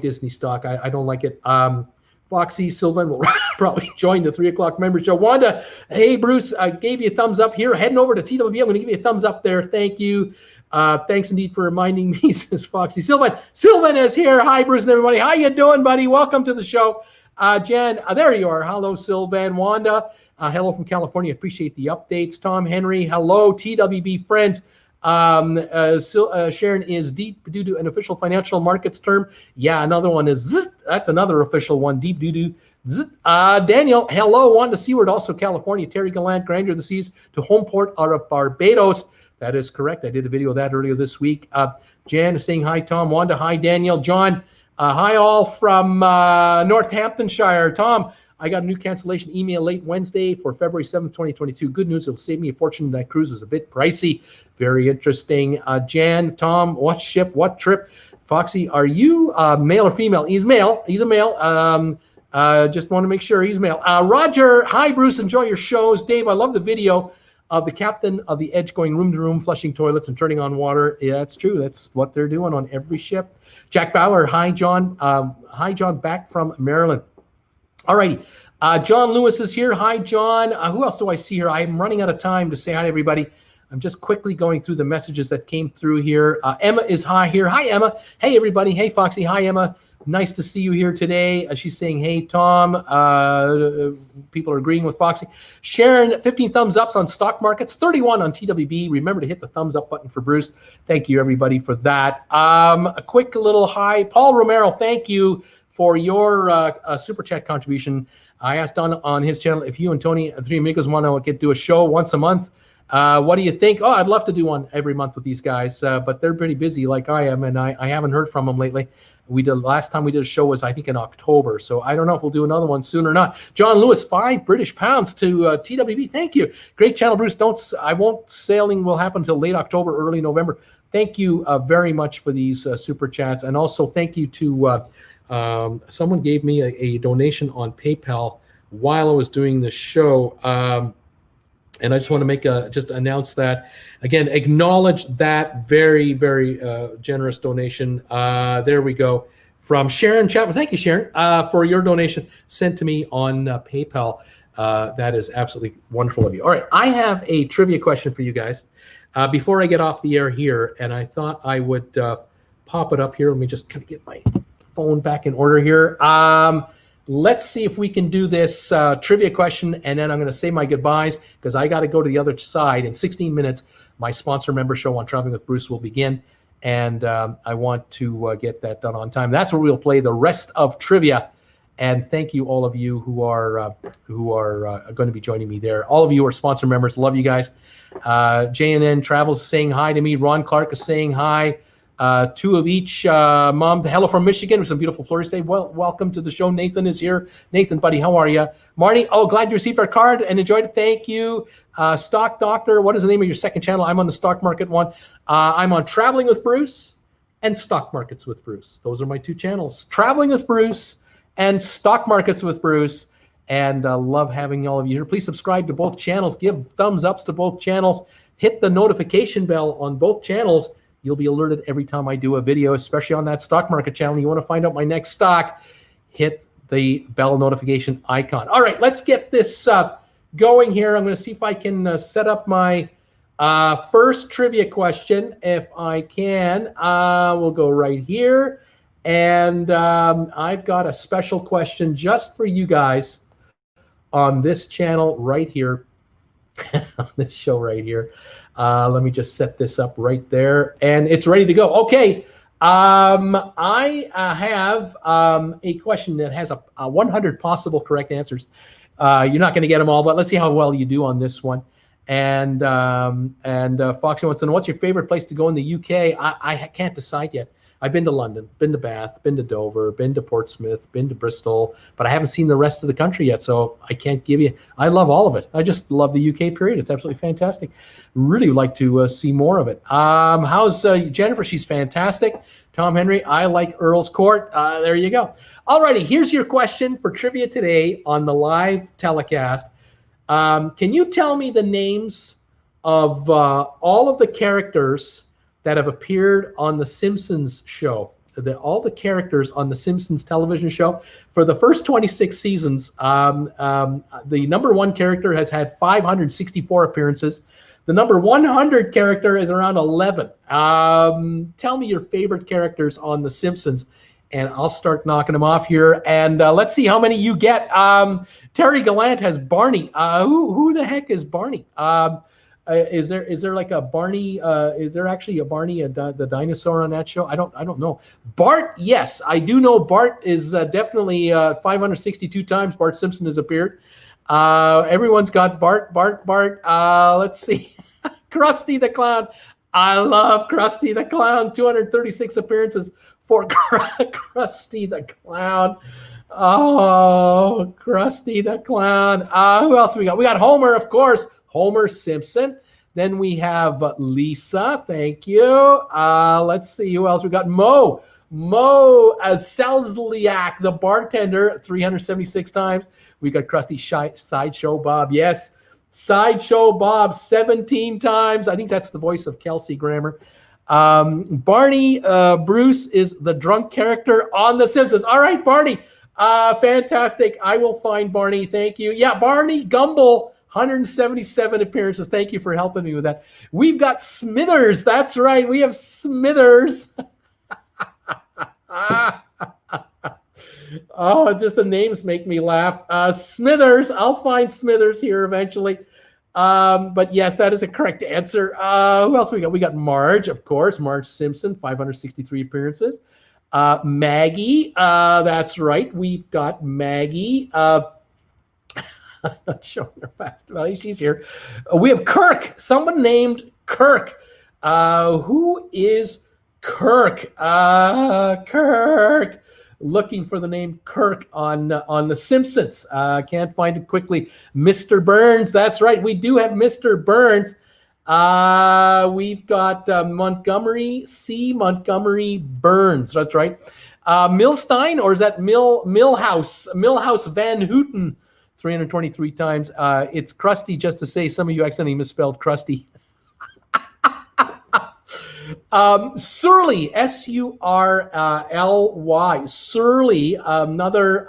Disney stock. I don't like it. Foxy, Sylvan will probably join the 3 o'clock members show. Wanda, hey, Bruce, I gave you a thumbs up here. Heading over to TWB, I'm going to give you a thumbs up there. Thank you. Thanks indeed for reminding me, says Foxy. Sylvan is here. Hi, Bruce and everybody. How you doing, buddy? Welcome to the show. Jen, there you are. Hello, Sylvan. Wanda. Hello from California. Appreciate the updates. Tom Henry. Hello, TWB friends. Sharon is deep due to an official financial markets term. Yeah, another one is zzz. That's another official one. Deep due to zzz. Daniel. Hello, Wanda Seward. Also California. Terry Gallant. Grandeur of the Seas to home port out of Barbados. That is correct. I did a video of that earlier this week. Jan is saying hi, Tom. Wanda, hi, Daniel. John, hi all from Northamptonshire. Tom, I got a new cancellation email late Wednesday for February 7th, 2022. Good news, it'll save me a fortune. That cruise is a bit pricey. Very interesting. Jan, Tom, what ship, what trip? Foxy, are you male or female? He's male. He's a male. Just want to make sure he's male. Roger, hi, Bruce. Enjoy your shows. Dave, I love the video of the captain of the Edge going room to room, flushing toilets and turning on water. Yeah, that's true. That's what they're doing on every ship. Jack Bauer, hi, John. Hi, John, back from Maryland. All righty. John Lewis is here. Hi, John. Who else do I see here? I'm running out of time to say hi to everybody. I'm just quickly going through the messages that came through here. Emma is hi here. Hi, Emma. Hey, everybody. Hey, Foxy. Hi, Emma. Nice to see you here today. She's saying, hey, Tom. People are agreeing with Foxy. Sharon, 15 thumbs ups on stock markets, 31 on TWB. Remember to hit the thumbs up button for Bruce. Thank you, everybody, for that. A quick little hi. Paul Romero, thank you for your super chat contribution. I asked on his channel if you and Tony, the Three Amigos, want to do a show once a month. What do you think? Oh, I'd love to do one every month with these guys, but they're pretty busy like I am, and I haven't heard from them lately. Last time we did a show was, I think, in October, so I don't know if we'll do another one soon or not. John Lewis, 5 British pounds to TWB. Thank you. Great channel, Bruce. Sailing will happen until late October, early November. Thank you very much for these super chats, and also thank you to someone gave me a donation on PayPal while I was doing the show. And I just want to just announce that again, acknowledge that very, very generous donation. There we go, from Sharon Chapman. Thank you, Sharon, for your donation sent to me on PayPal. That is absolutely wonderful of you. All right, I have a trivia question for you guys before I get off the air here, and I thought I would pop it up here. Let me just kind of get my phone back in order here. Let's see if we can do this trivia question, and then I'm going to say my goodbyes because I got to go to the other side. In 16 minutes, my sponsor member show on Traveling with Bruce will begin, and I want to get that done on time. That's where we'll play the rest of trivia. And thank you, all of you who are going to be joining me there. All of you are sponsor members. Love you guys. JNN Travels is saying hi to me. Ron Clark is saying hi. Two of each. Mom, hello from Michigan with some beautiful flurries today. Well, welcome to the show. Nathan is here. Nathan, buddy, how are you? Marty, glad you received our card and enjoyed it. Thank you. Stock Doctor, what is the name of your second channel? I'm on the stock market one. I'm on Traveling with Bruce and Stock Markets with Bruce. Those are my two channels. Traveling with Bruce and Stock Markets with Bruce. And love having all of you here. Please subscribe to both channels. Give thumbs ups to both channels. Hit the notification bell on both channels. You'll be alerted every time I do a video, especially on that stock market channel. You want to find out my next stock, hit the bell notification icon. All right, let's get this going here. I'm going to see if I can set up my first trivia question. If I can, we'll go right here. And I've got a special question just for you guys on this channel right here, on this show right here. Let me just set this up right there, and it's ready to go. Okay, I have a question that has a 100 possible correct answers. You're not going to get them all, but let's see how well you do on this one. And Foxy wants to know, what's your favorite place to go in the UK? I can't decide yet. I've been to London, been to Bath, been to Dover, been to Portsmouth, been to Bristol, but I haven't seen the rest of the country yet, so I can't give you. I love all of it. I just love the UK period. It's absolutely fantastic. Really would like to see more of it. How's Jennifer? She's fantastic. Tom Henry, I like Earl's Court. There you go. Alrighty, here's your question for trivia today on the live telecast. Can you tell me the names of all of the characters that have appeared on the Simpsons show? All the characters on the Simpsons television show for the first 26 seasons. The number one character has had 564 appearances. The number 100 character is around 11. Tell me your favorite characters on the Simpsons, and I'll start knocking them off here. And let's see how many you get. Terry Gallant has Barney. Who the heck is Barney? Is there like a Barney? Is there actually a Barney, the dinosaur on that show? I don't know. Bart, yes, I do know Bart is definitely 562 times Bart Simpson has appeared. Everyone's got Bart. Let's see. Krusty the Clown. I love Krusty the Clown. 236 appearances for Krusty the Clown. Oh, Krusty the Clown. Who else we got? We got Homer, of course. Homer Simpson. Then we have Lisa. Thank you. Let's see who else we got. Mo as Selzniak, the bartender, 376 times. We got Krusty Sideshow Bob. Yes, Sideshow Bob 17 times. I think that's the voice of Kelsey Grammer. Barney Bruce is the drunk character on The Simpsons. All right, Barney. Fantastic. I will find Barney. Thank you. Yeah, Barney Gumble. 177 appearances. Thank you for helping me with that. We've got Smithers. That's right. We have Smithers. Oh, just the names make me laugh. Smithers. I'll find Smithers here eventually. But yes, that is a correct answer. Who else we got? We got Marge, of course. Marge Simpson, 563 appearances. Maggie. That's right. We've got Maggie. I'm not showing her fast value. She's here. We have Kirk. Someone named Kirk. Who is Kirk? Kirk. Looking for the name Kirk on The Simpsons. Can't find it quickly. Mr. Burns. That's right. We do have Mr. Burns. We've got Montgomery Burns. That's right. Milstein, or is that Millhouse? Millhouse Van Houten. 323 times. It's Krusty, just to say some of you accidentally misspelled Krusty. Surly, S-U-R-L-Y. Surly, another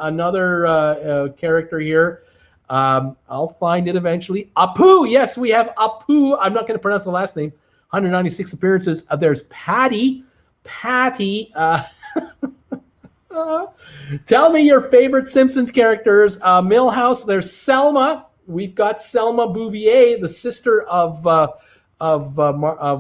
character here. I'll find it eventually. Apu, yes, we have Apu. I'm not going to pronounce the last name. 196 appearances. There's Patty. Tell me your favorite Simpsons characters. Milhouse, there's Selma. We've got Selma Bouvier, the sister of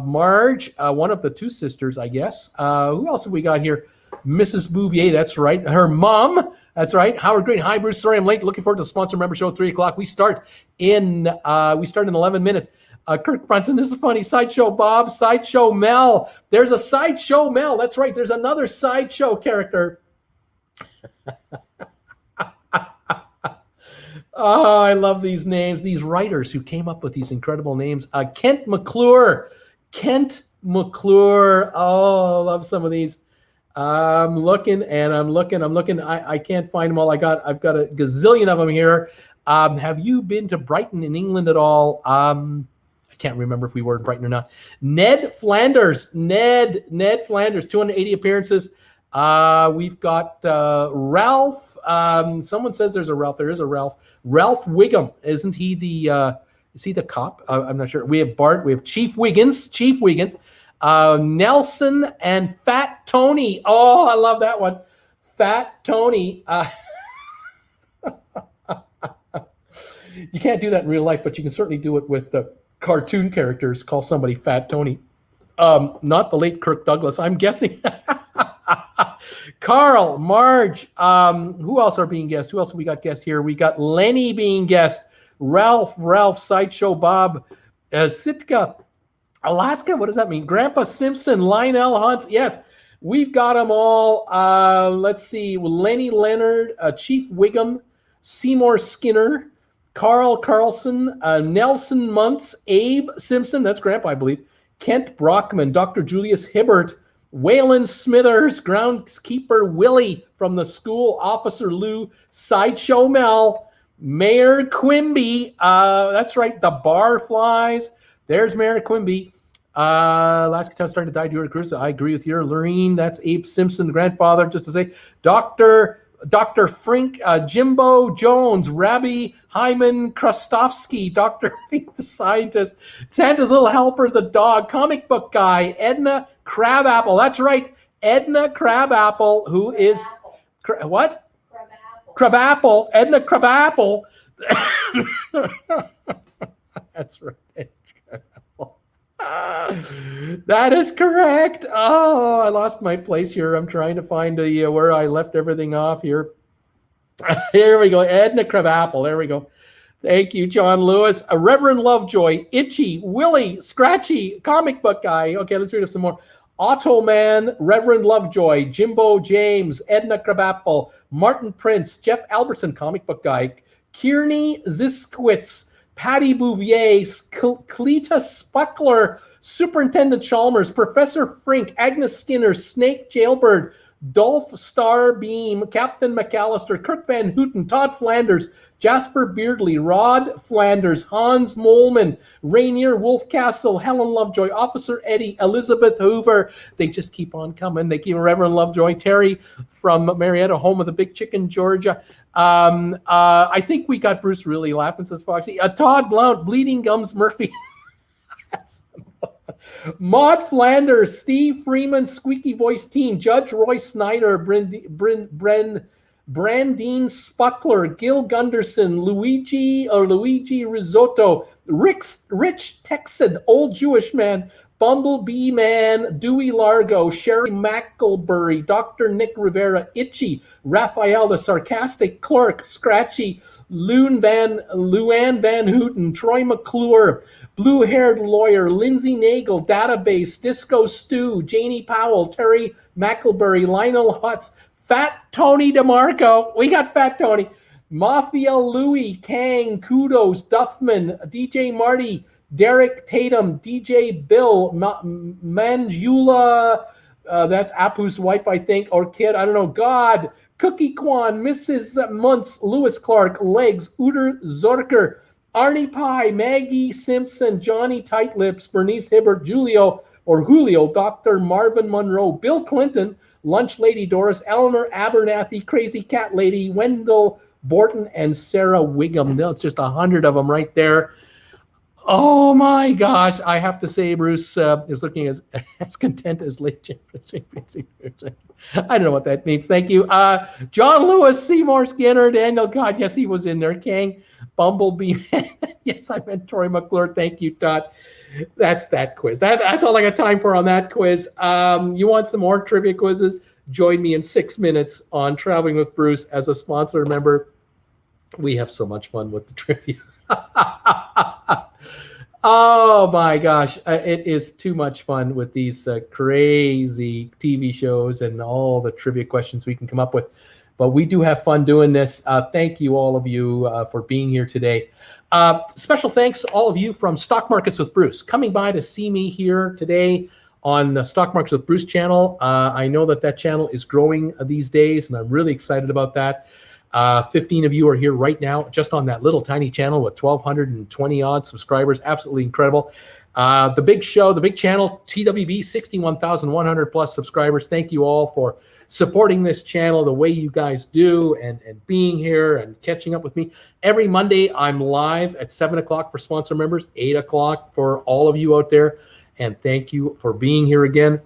Marge, one of the two sisters, I guess. Who else have we got here? Mrs. Bouvier, that's right. Her mom, that's right. Howard Green. Hi, Bruce. Sorry I'm late. Looking forward to the sponsor member show at 3 o'clock. We start in 11 minutes. Kirk Brunson, this is funny. Sideshow Bob, Sideshow Mel. There's a Sideshow Mel. That's right. There's another Sideshow character. Oh, I love these names. These writers who came up with these incredible names. Kent McClure. Oh, I love some of these. I'm looking. I can't find them all. I've got a gazillion of them here. Have you been to Brighton in England at all? I can't remember if we were in Brighton or not. Ned Flanders, 280 appearances. We've got Ralph. Someone says there's a Ralph. There is a Ralph. Ralph Wiggum. Isn't he is he the cop? I'm not sure. We have Bart. We have Chief Wiggins. Nelson and Fat Tony. Oh, I love that one. Fat Tony. You can't do that in real life, but you can certainly do it with the cartoon characters. Call somebody Fat Tony. Not the late Kirk Douglas, I'm guessing. Carl, Marge, who else are being guests? Who else have we got guest here? We got Lenny being guest, Ralph, Sideshow Bob, Sitka, Alaska, what does that mean? Grandpa Simpson, Lionel Hunt, yes, we've got them all. Let's see, Lenny Leonard, Chief Wiggum, Seymour Skinner, Carl Carlson, Nelson Muntz, Abe Simpson, that's Grandpa, I believe, Kent Brockman, Dr. Julius Hibbert, Waylon Smithers, Groundskeeper Willie from the school, Officer Lou, Sideshow Mel, Mayor Quimby, that's right, the Barflies, there's Mayor Quimby, last time started to die during a cruise, I agree with you, Lorene, that's Abe Simpson, grandfather, just to say, Dr. Frink, Jimbo Jones, Rabbi Hyman Krastofsky, Dr. Fink the scientist, Santa's little helper, the dog, comic book guy, Edna Crabapple. That's right, Edna Crabapple, who is what? Crabapple. Edna Crabapple. That's right. That is correct. Oh, I lost my place here. I'm trying to find where I left everything off here. Here we go. Edna Crabapple. There we go. Thank you, John Lewis. Reverend Lovejoy, Itchy, Willie, Scratchy, comic book guy. Okay, let's read up some more. Otto Man, Reverend Lovejoy, Jimbo James, Edna Crabapple, Martin Prince, Jeff Albertson, comic book guy, Kearney Ziskowitz, Patty Bouvier, Cleta Spuckler, Superintendent Chalmers, Professor Frink, Agnes Skinner, Snake Jailbird, Dolph Starbeam, Captain McAllister, Kirk Van Houten, Todd Flanders, Jasper Beardley, Rod Flanders, Hans Molman, Rainier Wolfcastle, Helen Lovejoy, Officer Eddie, Elizabeth Hoover. They just keep on coming. They keep Reverend Lovejoy, Terry from Marietta, home of the Big Chicken, Georgia. I think we got Bruce really laughing, says Foxy. Todd Blount, Bleeding Gums Murphy. Maud Flanders, Steve Freeman, Squeaky Voice Teen, Judge Roy Snyder, Brandine Spuckler, Gil Gunderson, Luigi Risotto, Rich Texan, Old Jewish Man, Bumblebee Man, Dewey Largo, Sherry McElbury, Dr. Nick Rivera, Itchy, Raphael the Sarcastic Clerk, Scratchy, Luann Van Houten, Troy McClure, Blue-Haired Lawyer, Lindsay Nagel, Database, Disco Stew, Janie Powell, Terry McElbury, Lionel Hutz, Fat Tony DeMarco. We got Fat Tony. Mafia Louie, Kang, Kudos, Duffman, DJ Marty, Derek Tatum, DJ Bill, Manjula, that's Apu's wife, I think, or kid, I don't know, God, Cookie Kwan, Mrs. Muntz, Lewis Clark, Legs, Uter Zorker, Arnie Pie, Maggie Simpson, Johnny Tightlips, Bernice Hibbert, Julio, Dr. Marvin Monroe, Bill Clinton, Lunch Lady Doris, Eleanor Abernathy, Crazy Cat Lady, Wendell Borton and Sarah Wiggum. That's just 100 of them right there. Oh my gosh! I have to say, Bruce is looking as content as late James. I don't know what that means. Thank you, John Lewis, Seymour Skinner, Daniel. God, yes, he was in there. Kang, Bumblebee. Yes, I meant Troy McClure. Thank you, Todd. That's that quiz. That's all I got time for on that quiz. You want some more trivia quizzes? Join me in 6 minutes on Traveling with Bruce as a sponsor member. We have so much fun with the trivia. Oh my gosh, it is too much fun with these crazy TV shows and all the trivia questions we can come up with. But we do have fun doing this. Thank you, all of you, for being here today. Special thanks to all of you from Stock Markets with Bruce, coming by to see me here today on the Stock Markets with Bruce channel. I know that channel is growing these days, and I'm really excited about that. 15 of you are here right now, just on that little tiny channel with 1,220 odd subscribers. Absolutely incredible. The big show, the big channel, TWB, 61,100 plus subscribers. Thank you all for supporting this channel the way you guys do, and being here and catching up with me. Every Monday, I'm live at 7 o'clock for sponsor members, 8 o'clock for all of you out there. And thank you for being here again.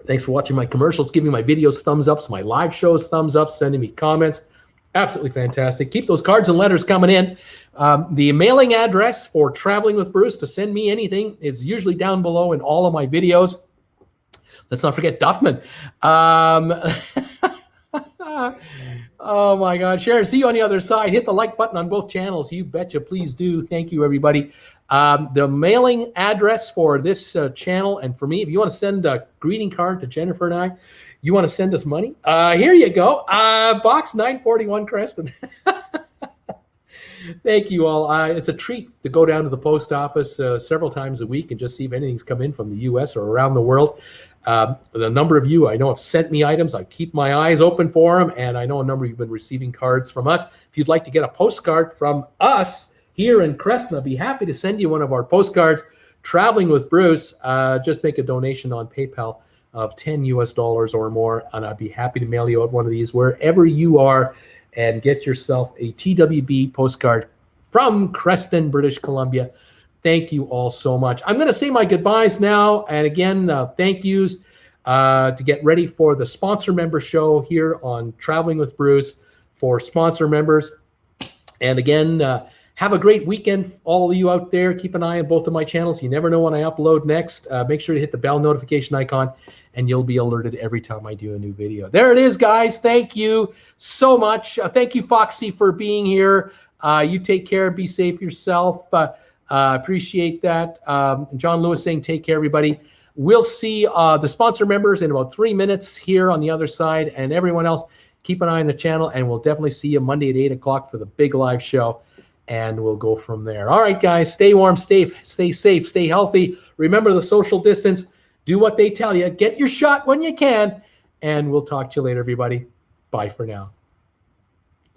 Thanks for watching my commercials, giving my videos thumbs ups, my live shows thumbs up, sending me comments. Absolutely fantastic. Keep those cards and letters coming in. The mailing address for Traveling with Bruce to send me anything is usually down below in all of my videos. Let's not forget Duffman. Oh my God, Sharon, see you on the other side. Hit the like button on both channels. You betcha, please do. Thank you, everybody. The mailing address for this channel and for me, if you want to send a greeting card to Jennifer and I, you want to send us money, here you go. Box 941, Creston. Thank you all. It's a treat to go down to the post office several times a week and just see if anything's come in from the U.S. or around the world. The number of you I know have sent me items. I keep my eyes open for them, and I know a number of you have been receiving cards from us. If you'd like to get a postcard from us here in Creston, I'd be happy to send you one of our postcards. Traveling with Bruce, just make a donation on PayPal of $10 US or more, and I'd be happy to mail you out one of these wherever you are, and get yourself a TWB postcard from Creston, British Columbia. Thank you all so much. I'm going to say my goodbyes now, and again, thank yous to get ready for the sponsor member show here on Traveling with Bruce for sponsor members. And again, have a great weekend, all of you out there. Keep an eye on both of my channels. You never know when I upload next. Make sure to hit the bell notification icon, and you'll be alerted every time I do a new video. There it is, guys. Thank you so much. Thank you, Foxy, for being here. You take care. Be safe yourself. Appreciate that. John Lewis saying, take care, everybody. We'll see the sponsor members in about 3 minutes here on the other side, and everyone else, keep an eye on the channel, and we'll definitely see you Monday at 8 o'clock for the big live show, and we'll go from there. All right, guys, stay warm, stay safe, stay healthy. Remember the social distance. Do what they tell you. Get your shot when you can, and we'll talk to you later, everybody. Bye for now.